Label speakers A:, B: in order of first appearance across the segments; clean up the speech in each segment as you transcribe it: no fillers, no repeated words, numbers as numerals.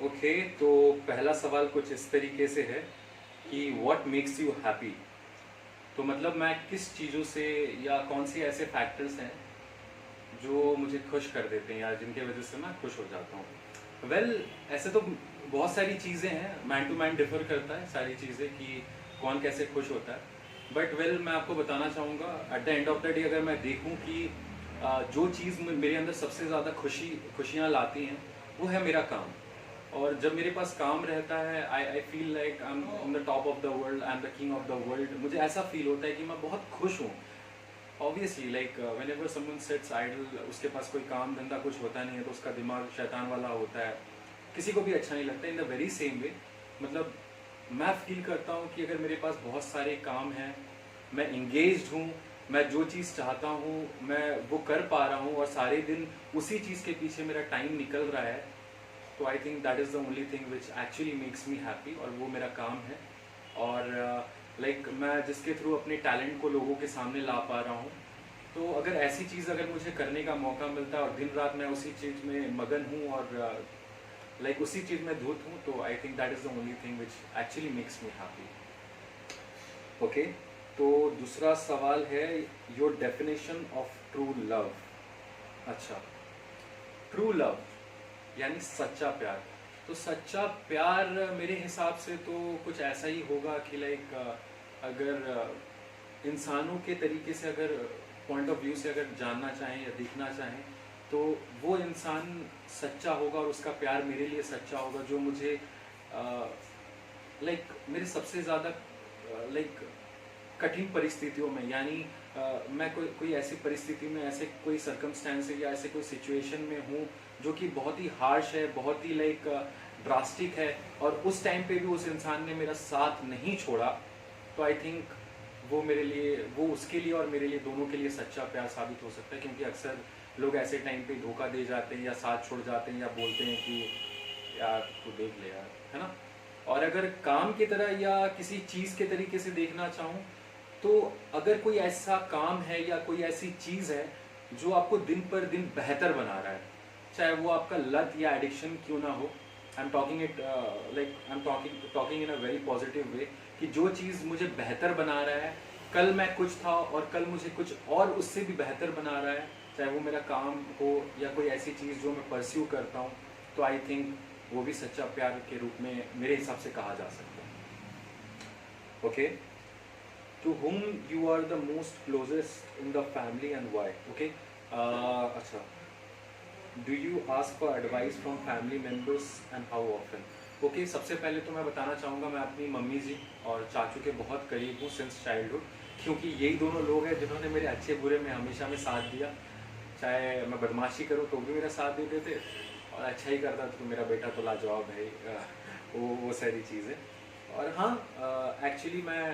A: Okay, तो पहला सवाल कुछ इस तरीके से है कि व्हाट मेक्स यू हैप्पी। तो मतलब मैं किस चीज़ों से या कौन सी ऐसे फैक्टर्स हैं जो मुझे खुश कर देते हैं या जिनके वजह से मैं खुश हो जाता हूँ। ऐसे तो बहुत सारी चीज़ें हैं, मैन टू मैन डिफर करता है सारी चीज़ें कि कौन कैसे खुश होता है। बट मैं आपको बताना चाहूँगा eight the end of the day अगर मैं देखूँ कि जो चीज़ मेरे अंदर सबसे ज़्यादा खुशियाँ लाती हैं वो है मेरा काम। और जब मेरे पास काम रहता है I feel like I am in the top of the world, I am the king of the world. मुझे ऐसा फील होता है कि मैं बहुत खुश हूँ। Obviously like whenever someone sets idol, उसके पास कोई काम धंधा कुछ होता नहीं है तो उसका दिमाग शैतान वाला होता है, किसी को भी अच्छा नहीं लगता। इन द वेरी सेम वे मतलब मैं फील करता हूँ कि अगर मेरे पास बहुत सारे काम हैं, मैं इंगेज्ड हूँ, मैं जो चीज़ चाहता हूँ मैं वो कर पा रहा हूँ और सारे दिन उसी चीज़ के पीछे मेरा टाइम निकल रहा है, तो आई think that is the only thing which actually makes me happy, और वो मेरा काम है। और मैं जिसके थ्रू अपने टैलेंट को लोगों के सामने ला पा रहा हूँ, तो अगर ऐसी चीज़ अगर मुझे करने का मौका मिलता है और दिन रात मैं उसी चीज़ में मगन हूँ और उसी चीज़ में धुत हूँ, तो आई think that is the only thing which actually makes me happy. Okay, तो दूसरा सवाल है your definition of true love. अच्छा, ट्रू लव यानी सच्चा प्यार। तो सच्चा प्यार मेरे हिसाब से तो कुछ ऐसा ही होगा कि अगर इंसानों के तरीके से अगर पॉइंट ऑफ व्यू से अगर जानना चाहें या देखना चाहें, तो वो इंसान सच्चा होगा और उसका प्यार मेरे लिए सच्चा होगा जो मुझे मेरे सबसे ज़्यादा लाइक कठिन परिस्थितियों में, यानी मैं कोई ऐसी परिस्थिति में, ऐसे कोई सर्कमस्टेंस या ऐसे कोई सिचुएशन में हूँ जो कि बहुत ही हार्श है, बहुत ही ड्रास्टिक है, और उस टाइम पे भी उस इंसान ने मेरा साथ नहीं छोड़ा, तो आई थिंक वो मेरे लिए, वो उसके लिए और मेरे लिए दोनों के लिए सच्चा प्यार साबित हो सकता है। क्योंकि अक्सर लोग ऐसे टाइम पे धोखा दे जाते हैं या साथ छोड़ जाते हैं या बोलते हैं कि यार तू देख ले यार, है ना। और अगर काम की तरह या किसी चीज़ के तरीके से देखना चाहूँ, तो अगर कोई ऐसा काम है या कोई ऐसी चीज़ है जो आपको दिन पर दिन बेहतर बना रहा है, चाहे वो आपका लत या एडिक्शन क्यों ना हो, I am talking it I am talking in a very positive way, कि जो चीज़ मुझे बेहतर बना रहा है, कल मैं कुछ था और कल मुझे कुछ और उससे भी बेहतर बना रहा है, चाहे वो मेरा काम हो या कोई ऐसी चीज़ जो मैं परस्यू करता हूँ, तो आई थिंक वो भी सच्चा प्यार के रूप में मेरे हिसाब से कहा जा सकता है। Okay, to whom you are the most closest in the family and why? Okay, अच्छा, do you ask for advice from family members and how often? Okay, सबसे पहले तो मैं बताना चाहूँगा मैं अपनी मम्मी जी और चाचू के बहुत करीब हूँ सिंस चाइल्डहुड, क्योंकि यही दोनों लोग हैं जिन्होंने मेरे अच्छे बुरे में हमेशा में साथ दिया। चाहे मैं बदमाशी करूँ तो भी मेरा साथ देते थे, और अच्छा ही करता तो मेरा बेटा तो लाजवाब है। वो सारी चीज़ें। और हाँ, एक्चुअली मैं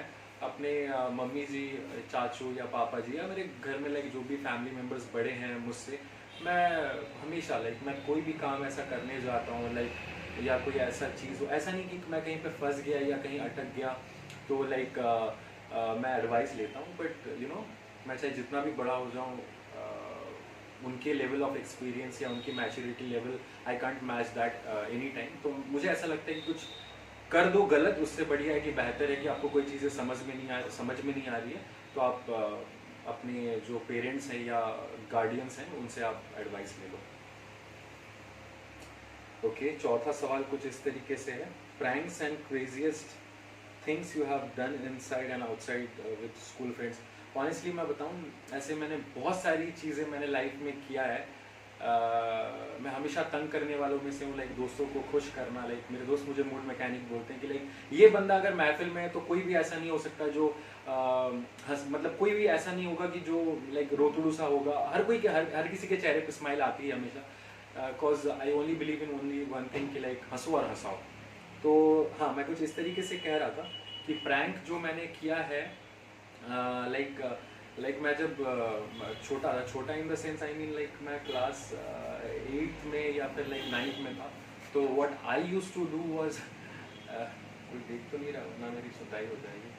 A: अपने मम्मी जी, चाचू या पापा जी या मेरे घर में जो भी फैमिली मेम्बर्स बड़े हैं मुझसे, मैं हमेशा मैं कोई भी काम ऐसा करने जाता हूँ या कोई ऐसा चीज़ हो, ऐसा नहीं कि मैं कहीं पे फंस गया या कहीं अटक गया तो मैं एडवाइस लेता हूँ, बट मैं चाहे जितना भी बड़ा हो जाऊँ, उनके लेवल ऑफ एक्सपीरियंस या उनकी maturity level I can't match that any time. तो मुझे ऐसा लगता है कि कुछ कर दो गलत, उससे बढ़िया है कि बेहतर है कि आपको कोई चीज़ें समझ में नहीं आ रही है, तो आप अपने जो पेरेंट्स हैं या गार्डियंस हैं उनसे आप एडवाइस ले लो। ओके, चौथा सवाल कुछ इस तरीके से है, pranks and craziest things you have done inside and outside with school friends. Honestly मैं बताऊं, ऐसे मैंने बहुत सारी चीज़ें मैंने लाइफ में किया है। मैं हमेशा तंग करने वालों में से हूँ, दोस्तों को खुश करना। मेरे दोस्त मुझे मूड मैकेनिक बोलते हैं कि ये बंदा अगर महफिल में है तो कोई भी ऐसा नहीं हो सकता जो मतलब कोई भी ऐसा नहीं होगा कि जो रोतुड़ू सा होगा। हर कोई के हर किसी के चेहरे पे स्माइल आती है हमेशा, cause I only believe in only one thing कि हंसो और हंसाओ। तो हाँ, मैं कुछ इस तरीके से कह रहा था कि प्रैंक जो मैंने किया है, मैं जब छोटा in the sense I mean मैं क्लास 8th में या फिर 9th में था, तो what I used to do was, कोई देख तो नहीं रहा ना, मेरी सुताई हो जाएगी,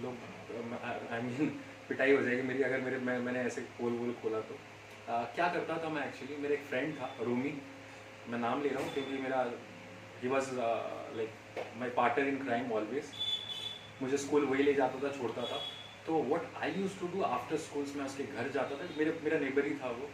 A: लोग आई मीन पिटाई हो जाएगी मेरी अगर मैंने ऐसे पोल वोल खोला तो। क्या करता था मैं, एक्चुअली मेरा एक फ्रेंड था रूमी, मैं नाम ले रहा हूँ क्योंकि मेरा ही was like my partner in crime always. मुझे स्कूल वही ले जाता था, छोड़ता था। तो what I use to do after schools, मैं उसके घर जाता था, मेरा नेबर ही था वो।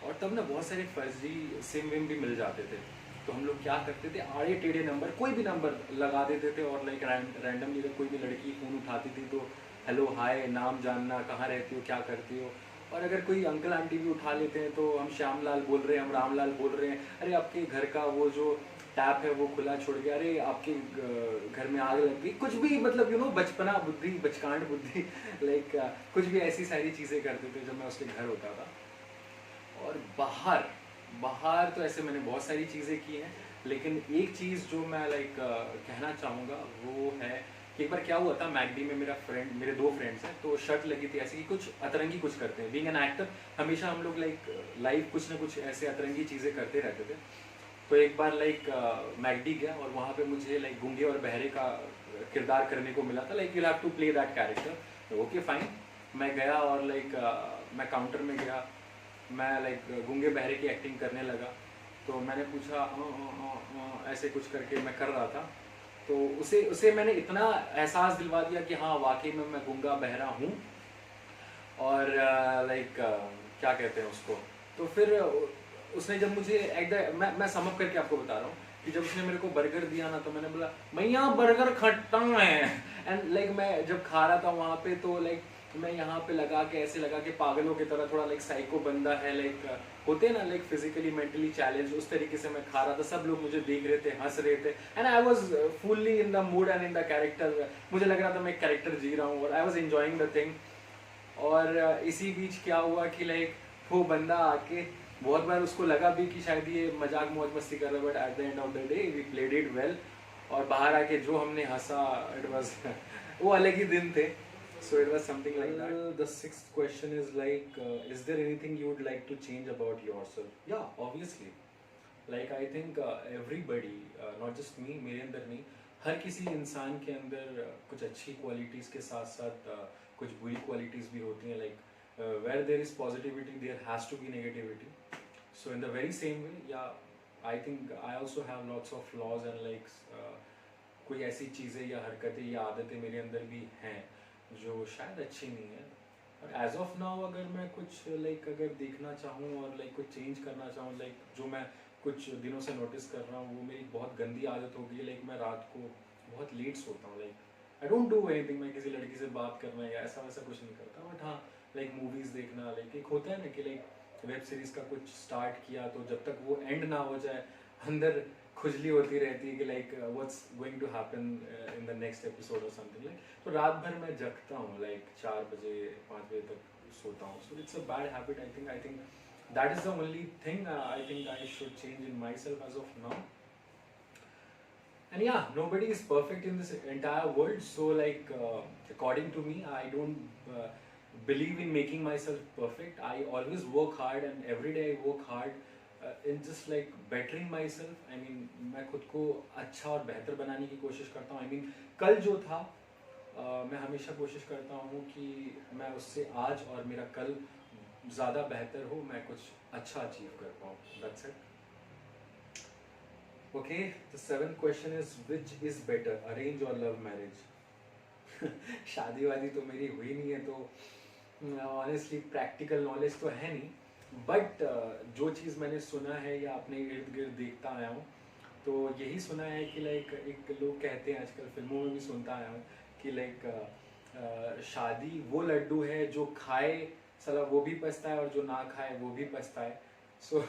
A: और तब ना बहुत सारे फर्जी सिम विम भी मिल जाते थे। तो हम लोग क्या करते थे, आड़े टेढ़े नंबर, कोई भी नंबर लगा देते थे और लाइक रैंडमली अगर कोई भी लड़की फ़ोन उठाती थी तो हेलो हाय, नाम जानना, कहाँ रहती हो, क्या करती हो। और अगर कोई अंकल आंटी भी उठा लेते हैं तो हम श्यामलाल बोल रहे हैं, हम रामलाल बोल रहे हैं, अरे आपके घर का वो जो टैप है वो खुला छोड़ गया, अरे आपके घर में आग लग गई, कुछ भी मतलब बचपना बुद्धि, बचकांड बुद्धि लाइक कुछ भी ऐसी सारी चीज़ें करते थे जब मैं उसके घर होता था। और बाहर बाहर तो ऐसे मैंने बहुत सारी चीज़ें की हैं, लेकिन एक चीज़ जो मैं लाइक कहना चाहूँगा वो है कि एक बार क्या हुआ था, मैगडी में मेरे दो फ्रेंड्स हैं, तो शर्त लगी थी ऐसी कि कुछ अतरंगी कुछ करते हैं। बीइंग एन एक्टर हमेशा हम लोग लाइक लाइव कुछ ना कुछ ऐसे अतरंगी चीज़ें करते रहते थे। तो एक बार लाइक मैगडी गया और वहाँ पे मुझे लाइक गूंगे और बहरे का किरदार करने को मिला था, like you have to play that character. Okay fine, मैं गया और लाइक मैं काउंटर में गया, मैं लाइक गूंगे बहरे की एक्टिंग करने लगा। तो मैंने पूछा ऐसे कुछ करके मैं कर रहा था। तो उसे मैंने इतना एहसास दिलवा दिया कि हाँ वाकई में मैं गूंगा बहरा हूँ। और लाइक क्या कहते हैं उसको, तो फिर उसने जब मुझे मैं समझ करके आपको बता रहा हूँ कि जब उसने मेरे को बर्गर दिया ना, तो मैंने बोला भैया बर्गर खट्टा है। एंड लाइक मैं जब खा रहा था वहाँ पे, तो लाइक मैं यहाँ पे लगा के ऐसे लगा के पागलों की तरह, थोड़ा लाइक साइको बंदा है, लाइक होते हैं ना लाइक फिजिकली मेंटली चैलेंज, उस तरीके से मैं खा रहा था। सब लोग मुझे देख रहे थे, हंस रहे थे, and I was fully in the mood and in the character. मुझे लग रहा था मैं एक कैरेक्टर जी रहा हूँ और I was enjoying the thing. और इसी बीच क्या हुआ कि लाइक वो बंदा आके, बहुत बार उसको लगा भी कि शायद ये मजाक मौज मस्ती कर रहा है, but at the end of the day we played it well. और बाहर आके जो हमने हंसा, इट वाज वो अलग ही दिन थे। So it was something like that. The sixth question is like, is there anything you would like to change about yourself? Yeah, obviously. Like I think everybody, not just me, मेरे अंदर नहीं, हर किसी इंसान के अंदर कुछ अच्छी क्वालिटीज़ के साथ साथ कुछ बुरी क्वालिटीज़ भी होती हैं। Like where there is positivity, there has to be negativity. So in the very same way, yeah, I think I also have lots of flaws and like कोई ऐसी चीज़ें या हरकतें या आदतें मेरे अंदर भी हैं जो शायद अच्छी नहीं है। और एज ऑफ नाउ अगर मैं कुछ लाइक अगर देखना चाहूँ और लाइक कुछ चेंज करना चाहूँ, लाइक जो मैं कुछ दिनों से नोटिस कर रहा हूँ, वो मेरी बहुत गंदी आदत हो गई है। लाइक मैं रात को बहुत लेट सोता हूँ। Like I don't do anything, मैं किसी लड़की से बात करना या ऐसा वैसा कुछ नहीं करता, बट हाँ लाइक मूवीज़ देखना, लाइक एक होता है ना कि लाइक वेब सीरीज़ का कुछ स्टार्ट किया तो जब तक वो एंड ना हो जाए अंदर खुजली होती रहती है कि like what's going to happen in the next episode और समथिंग लाइक। तो रात भर मैं जगता हूँ, लाइक 4 बजे 5 बजे तक सोता हूँ। So it's a bad habit. I think that is the only thing I think I should change in myself as of now. And yeah, nobody is perfect in this entire world. So like according to me, I don't believe in making myself perfect. I always work hard and every day I work hard in just like bettering myself. I mean मैं खुद को अच्छा और बेहतर बनाने की कोशिश करता हूँ। I mean कल जो था मैं हमेशा कोशिश करता हूँ कि मैं उससे आज और मेरा कल ज़्यादा बेहतर हो, मैं कुछ अच्छा अचीव कर पाऊँ। That's it. Okay, the seventh question is which is better, arrange or love marriage? शादी वादी तो मेरी हुई नहीं है, तो ऑनेस्टली प्रैक्टिकल नॉलेज तो है नहीं, बट जो चीज़ मैंने सुना है या अपने इर्द गिर्द देखता आया हूँ, तो यही सुना है कि लाइक एक लोग कहते हैं, आजकल फिल्मों में भी सुनता आया हूँ कि लाइक शादी वो लड्डू है जो खाए साला वो भी पछता है और जो ना खाए वो भी पछता है। So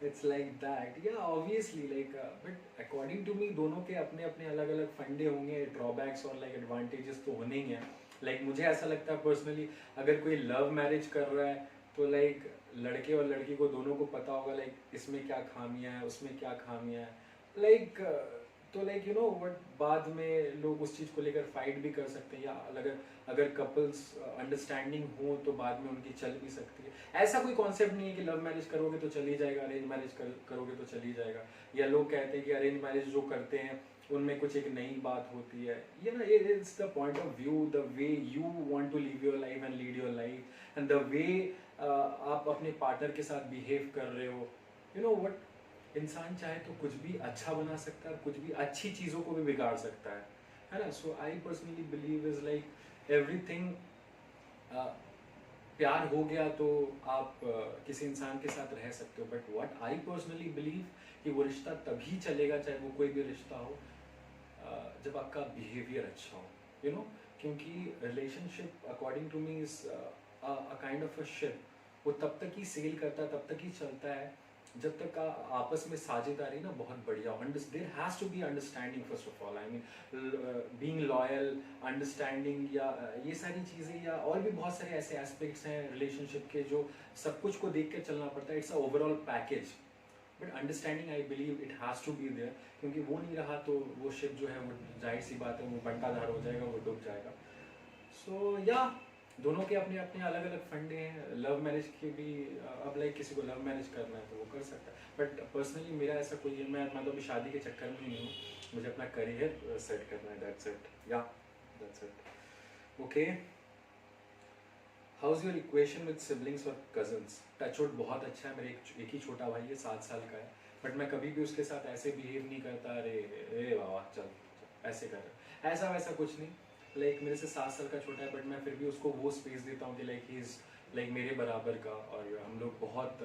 A: it's like that, yeah obviously like but according to me दोनों के अपने अपने अलग अलग फंडे होंगे, ड्रॉबैक्स और लाइक एडवांटेजेस तो होने ही हैं। लाइक मुझे ऐसा लगता है पर्सनली, अगर कोई लव मैरिज कर रहा है तो लाइक लड़के और लड़की को दोनों को पता होगा लाइक इसमें क्या खामियां हैं, उसमें क्या खामियां हैं, लाइक तो लाइक यू नो बट बाद में लोग उस चीज़ को लेकर फाइट भी कर सकते हैं, या अगर कपल्स अंडरस्टैंडिंग हो तो बाद में उनकी चल भी सकती है। ऐसा कोई कॉन्सेप्ट नहीं है कि लव मैरिज करोगे तो चल ही जाएगा, अरेंज मैरिज करोगे तो चल ही जाएगा। या लोग कहते हैं कि अरेंज मैरिज जो करते हैं उनमें कुछ एक नई बात होती है, ये ना it's the point of view, the way you want to live your life and lead your life and the way आप अपने पार्टनर के साथ बिहेव कर रहे हो, यू नो व्हाट। इंसान चाहे तो कुछ भी अच्छा बना सकता है, कुछ भी अच्छी चीज़ों को भी बिगाड़ सकता है ना। So I personally believe is like everything, प्यार हो गया तो आप किसी इंसान के साथ रह सकते हो, but what I personally believe कि वो रिश्ता तभी चलेगा, चाहे वो कोई भी रिश्ता हो, जब आपका बिहेवियर अच्छा हो, यू नो। क्योंकि relationship according to me is a kind of a ship. वो तब तक ही सेल करता है, तब तक ही चलता है जब तक आपस में साझेदारी ना बहुत बढ़िया हो। There has to be understanding first of all, I mean being loyal, understanding, या ये सारी चीज़ें, या और भी बहुत सारे ऐसे एस्पेक्ट्स हैं रिलेशनशिप के जो सब कुछ को देख के चलना पड़ता है। It's a overall package, but understanding I believe it has to be there, क्योंकि वो नहीं रहा तो वो शिप जो है वो जाहिर सी बात है वो बंटाधार हो जाएगा, वो डूब जाएगा। सो या दोनों के अपने अपने अलग अलग फंडे हैं। लव मैरिज के भी अब लाइक किसी को लव मैरिज करना है तो वो कर सकता है, बट पर्सनली मेरा ऐसा कोई मैं तो अभी शादी के चक्कर में नहीं हूँ। मुझे अपना करियर सेट करना है, दैट्स इट, या that's it. Okay, how is your equation with siblings और कजन्स? टचवुड बहुत अच्छा है, मेरे एक ही छोटा भाई है, 7 साल का है, बट मैं कभी भी उसके साथ ऐसे बिहेव नहीं करता, अरे ए बाबा चल चल, ऐसे कर, ऐसा वैसा कुछ नहीं। लाइक मेरे से 7 साल का छोटा है, बट मैं फिर भी उसको वो स्पेस देता हूँ कि लाइक ही इज़ लाइक मेरे बराबर का, और हम लोग बहुत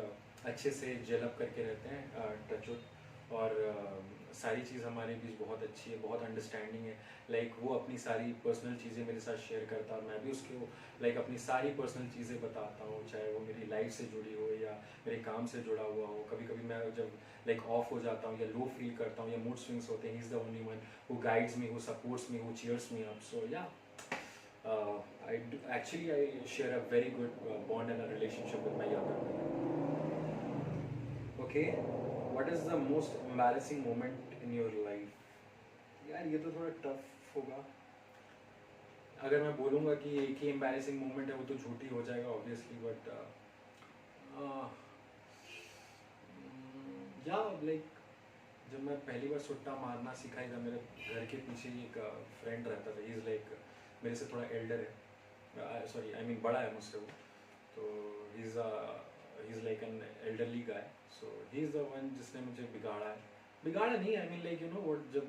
A: अच्छे से जेलअप करके रहते हैं, टचवुड। और सारी चीज़ हमारे बीच बहुत अच्छी है, बहुत अंडरस्टैंडिंग है। लाइक वो अपनी सारी पर्सनल चीज़ें मेरे साथ शेयर करता है, और मैं भी उसको लाइक अपनी सारी पर्सनल चीज़ें बताता हूँ, चाहे वो मेरी लाइफ से जुड़ी हो या मेरे काम से जुड़ा हुआ हो। कभी कभी मैं जब लाइक ऑफ हो जाता हूँ या लो फील करता हूँ या मूड स्विंग्स होते हैं, he is the only one who guides me, who supports me, who cheers me up. So yeah I share a very good bond and a relationship with my younger brother. Okay, what is the most embarrassing moment in your life? यार ये तो थोड़ा tough होगा। अगर मैं बोलूँगा कि एक ही एम्बैरेसिंग मोमेंट है वो तो झूठी हो जाएगा ऑब्वियसली, बट या लाइक जब मैं पहली बार सुट्टा मारना सीखा ही था, मेरे घर के पीछे ही एक फ्रेंड रहता था, ही इज़ लाइक मेरे से थोड़ा एल्डर है, सॉरी आई मीन बड़ा है मुझसे वो, तो he is like an elderly guy. So he is the one जिसने मुझे बिगाड़ा है। बिगाड़ा नहीं, I mean like you know what, जब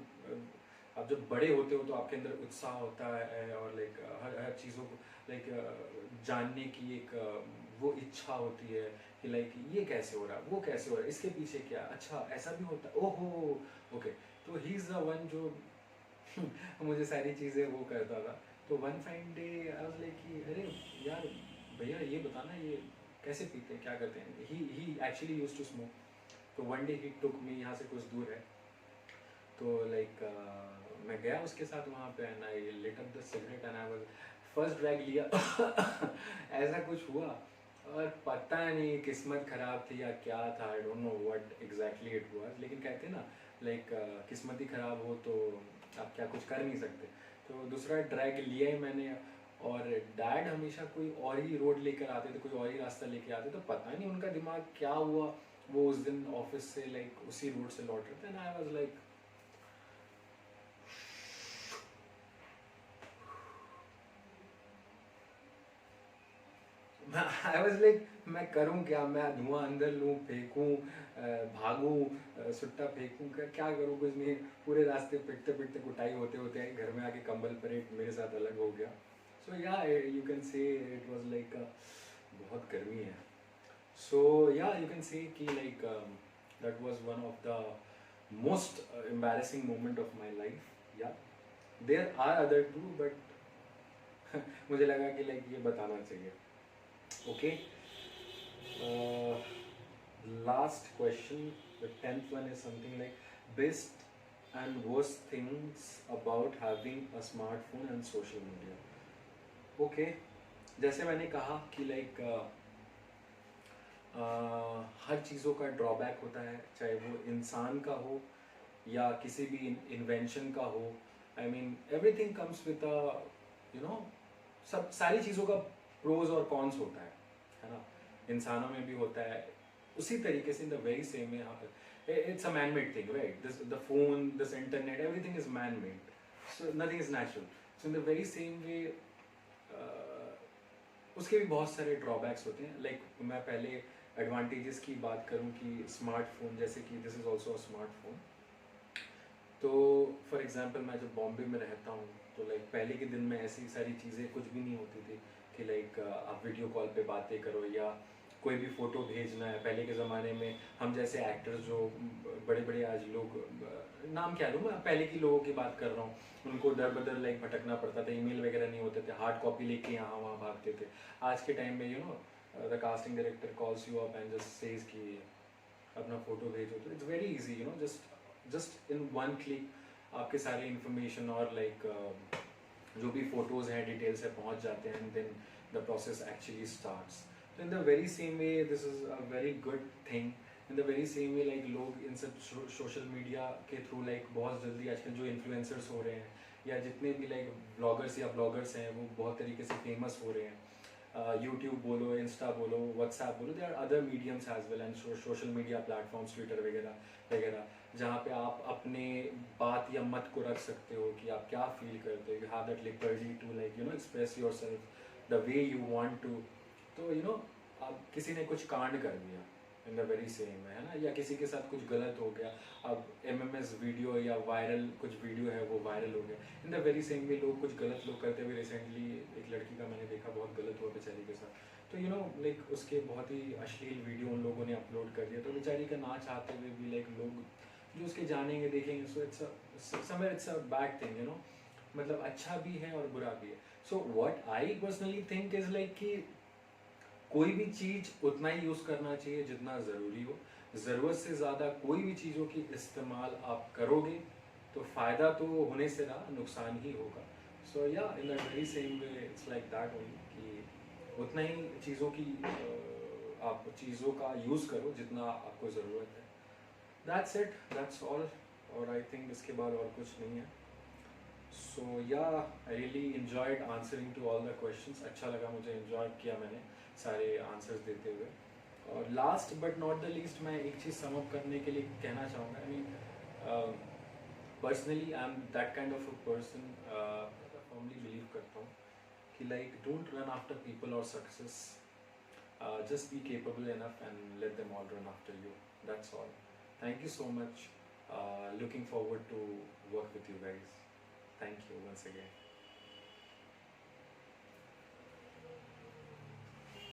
A: आप जब बड़े होते हो तो आपके अंदर उत्साह होता है, और लाइक हर हर चीज़ों को लाइक जानने की एक वो इच्छा होती है कि लाइक ये कैसे हो रहा है, वो कैसे हो रहा है, इसके पीछे क्या, अच्छा ऐसा भी होता है, ओहो ओके। तो ही इज़ द वन जो मुझे सारी चीज़ें वो करता था। तो one fine day I was like कि अरे यार भैया ये बताना, ये कैसे पीते हैं, क्या करते हैं। ही एक्चुअली यूज्ड टू स्मोक। तो वन डे ही टुक मी, यहाँ से कुछ दूर है, तो लाइक मैं गया उसके साथ वहाँ पे, and I lit up the cigarette and I was first drag लिया ऐसा कुछ हुआ, और पता नहीं किस्मत ख़राब थी या क्या था, I don't know what exactly it was, लेकिन कहते हैं ना लाइक किस्मत ही ख़राब हो तो आप क्या कुछ कर नहीं सकते। तो दूसरा ड्रैग लिया ही मैंने, और डैड हमेशा कोई और ही रोड लेकर आते थे, कोई और ही रास्ता लेके आते, तो पता नहीं उनका दिमाग क्या हुआ, वो उस दिन ऑफिस से लाइक उसी रोड से लौट रहे थे, and I was like I was like मैं करूं क्या, मैं धुआं अंदर लूं, फेंकूं, भागूं, सुट्टा फेंकूं, क्या करूं, कुछ नहीं। पूरे रास्ते पिटते पिटते कुटाई होते होते घर में आके कंबल परेड मेरे साथ अलग हो गया। So yeah you can say it was like बहुत गर्मी है। So yeah you can say कि like that was one of the most embarrassing moment of my life. Yeah there are other two, but मुझे लगा कि like ये बताना चाहिए। Okay. Last question, the 10th one is something like best and worst things about having a smartphone and social media. Okay. जैसे मैंने कहा कि लाइक हर चीज़ों का ड्रॉबैक होता है, चाहे वो इंसान का हो या किसी भी इन्वेंशन का हो। I mean everything comes with you know, सब सारी चीज़ों का प्रोज और कॉन्स होता है ना। इंसानों में भी होता है उसी तरीके से, इन the very same way. It's a man made thing, right? This the phone, this internet, everything is man made, so nothing is natural. So in the very same वे उसके भी बहुत सारे ड्रॉबैक्स होते हैं। लाइक मैं पहले एडवांटेजेस की बात करूँ कि स्मार्टफोन, जैसे कि this is also a smartphone. तो फॉर एग्जांपल मैं जब बॉम्बे में रहता हूँ, तो लाइक पहले के दिन में ऐसी सारी चीज़ें कुछ भी नहीं होती थी कि लाइक आप वीडियो कॉल पे बातें करो या कोई भी फ़ोटो भेजना है। पहले के ज़माने में हम जैसे एक्टर्स जो बड़े बड़े आज लोग, नाम क्या लूँ मैं, पहले के लोगों की बात कर रहा हूँ, उनको दर बदर लाइक भटकना पड़ता था, ईमेल वगैरह नहीं होते थे, हार्ड कॉपी लेके यहाँ वहाँ भागते थे। आज के टाइम में the casting director calls you up and just says कि अपना फ़ोटो भेजो, तो it's very easy, just in one click आपके सारे इन्फॉर्मेशन और लाइक जो भी फोटोज़ हैं डिटेल्स है पहुंच जाते हैं, and then the process actually starts. तो in the very same way this is a very good thing. In the very same way like लोग इन सब सोशल मीडिया के थ्रू लाइक बहुत जल्दी आजकल जो इन्फ्लुएंसर्स हो रहे हैं या जितने भी लाइक ब्लॉगर्स या ब्लॉगर्स हैं वो बहुत तरीके से फेमस हो रहे हैं। यूट्यूब बोलो, इंस्टा बोलो, व्हाट्सएप बोलो, they are other mediums as well and social media platforms, Twitter वगैरह वगैरह, जहाँ पे आप अपने बात या मत को रख सकते हो कि आप क्या फील करते हो। You have that liberty to like express yourself the way you want to. तो अब किसी ने कुछ कांड कर दिया इन द वेरी सेम है ना, या किसी के साथ कुछ गलत हो गया, अब एमएमएस वीडियो या वायरल कुछ वीडियो है वो वायरल हो गया, इन द वेरी सेम वे लोग कुछ गलत लोग करते हुए, रिसेंटली एक लड़की का मैंने देखा बहुत गलत हुआ बेचारी के साथ, तो लाइक उसके बहुत ही अश्लील वीडियो उन लोगों ने अपलोड कर दिया, तो बेचारी का ना चाहते हुए भी लाइक लोग जो उसके जानेंगे देखेंगे, सो इट्स अ बैड थिंग, मतलब अच्छा भी है और बुरा भी है। So what I personally think is like कि कोई भी चीज़ उतना ही यूज़ करना चाहिए जितना ज़रूरी हो। ज़रूरत से ज़्यादा कोई भी चीज़ों की इस्तेमाल आप करोगे तो फ़ायदा तो होने से रहा, नुकसान ही होगा। सो या इन the very same way it's like that only कि उतना ही चीज़ों की आप चीज़ों का यूज़ करो जितना आपको ज़रूरत है। That's it, that's all. और आई थिंक इसके बाद और कुछ नहीं है। So yeah I really enjoyed answering to all the questions. अच्छा लगा, मुझे इन्जॉय किया मैंने सारे आंसर्स देते हुए। और last but not the least मैं एक चीज़ सम अप करने के लिए कहना चाहूँगा। I mean personally I am that kind of a person, firmly believe करता हूँ कि like don't run after people और success, just be capable enough and let them all run after you. That's all. Thank you so much. Looking forward to work with you guys. Thank you once again.